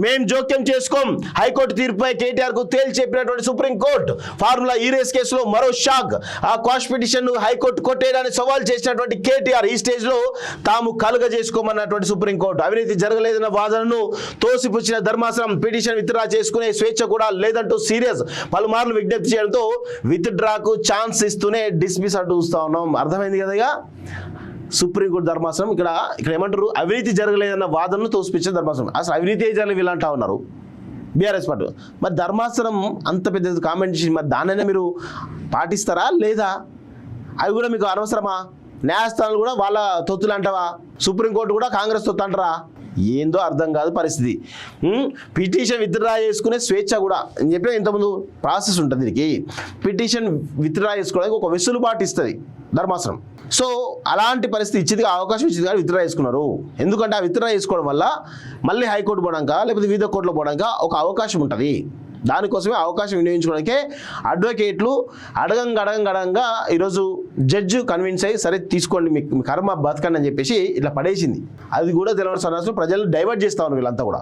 మేం జోక్యం చేసుకోం హైకోర్టు తీర్పుపై కేటీఆర్ కు తేల్చి చెప్పినటువంటి సుప్రీంకోర్టు ఫార్ములా ఈరేస్ కేసులో మరో షాక్ ఆ క్వాష్ పిటిషన్ ను హైకోర్టు కొట్టేయడాన్ని సవాల్ చేసినటువంటి కేటీఆర్ ఈ స్టేజ్ లో తాము కలుగ చేసుకోమన్నటువంటి సుప్రీంకోర్టు అవినీతి జరగలేదన్న వాదనను తోసిపుచ్చిన ధర్మాసనం పిటిషన్ విత్డ్రా చేసుకునే స్వేచ్ఛ కూడా లేదంటూ సీరియస్ పలుమార్లు విజ్ఞప్తి చేయడంతో విత్డ్రాకు ఛాన్స్ ఇస్తూనే డిస్మిస్ అంటూ చూస్తా ఉన్నాం. అర్థమైంది కదా ఇక సుప్రీంకోర్టు ధర్మాసనం ఇక్కడ ఏమంటారు అవినీతి జరగలేదన్న వాదనను తోసిపించిన ధర్మాసనం అసలు అవినీతి జరగలేదు వీళ్ళంటా ఉన్నారు బీఆర్ఎస్ పార్టీ. మరి ధర్మాసనం అంత పెద్ద కామెంట్ చేసి మరి దానైనా మీరు పాటిస్తారా లేదా? అవి కూడా మీకు అనవసరమా? న్యాయస్థానాలు కూడా వాళ్ళ తొత్తులు అంటావా? సుప్రీంకోర్టు కూడా కాంగ్రెస్ తొత్తు అంటారా? ఏందో అర్థం కాదు పరిస్థితి. పిటిషన్ విత్డ్రా చేసుకునే స్వేచ్ఛ కూడా అని చెప్పిన ఇంతకుముందు ప్రాసెస్ ఉంటుంది దీనికి. పిటిషన్ విత్డ్రా చేసుకోవడానికి ఒక వెసులుబాటు ఇస్తుంది ధర్మాసనం. సో అలాంటి పరిస్థితి ఇచ్చింది, అవకాశం ఇచ్చింది కానీ విత్డ్రా చేసుకున్నారు. ఎందుకంటే ఆ విత్డ్రా చేసుకోవడం వల్ల మళ్ళీ హైకోర్టు పోవడాక లేకపోతే వివిధ కోర్టులో పోవడాక ఒక అవకాశం ఉంటుంది. దానికోసమే అవకాశం వినియోగించుకోవడానికే అడ్వకేట్లు అడగంగా ఈరోజు జడ్జి కన్విన్స్ అయ్యి సరే తీసుకోండి మీ కర్మ బతకండి అని చెప్పేసి ఇట్లా పడేసింది. అది కూడా తెలంగాణ సమాజంలో ప్రజలు డైవర్ట్ చేస్తా ఉన్నారు వీళ్ళంతా కూడా.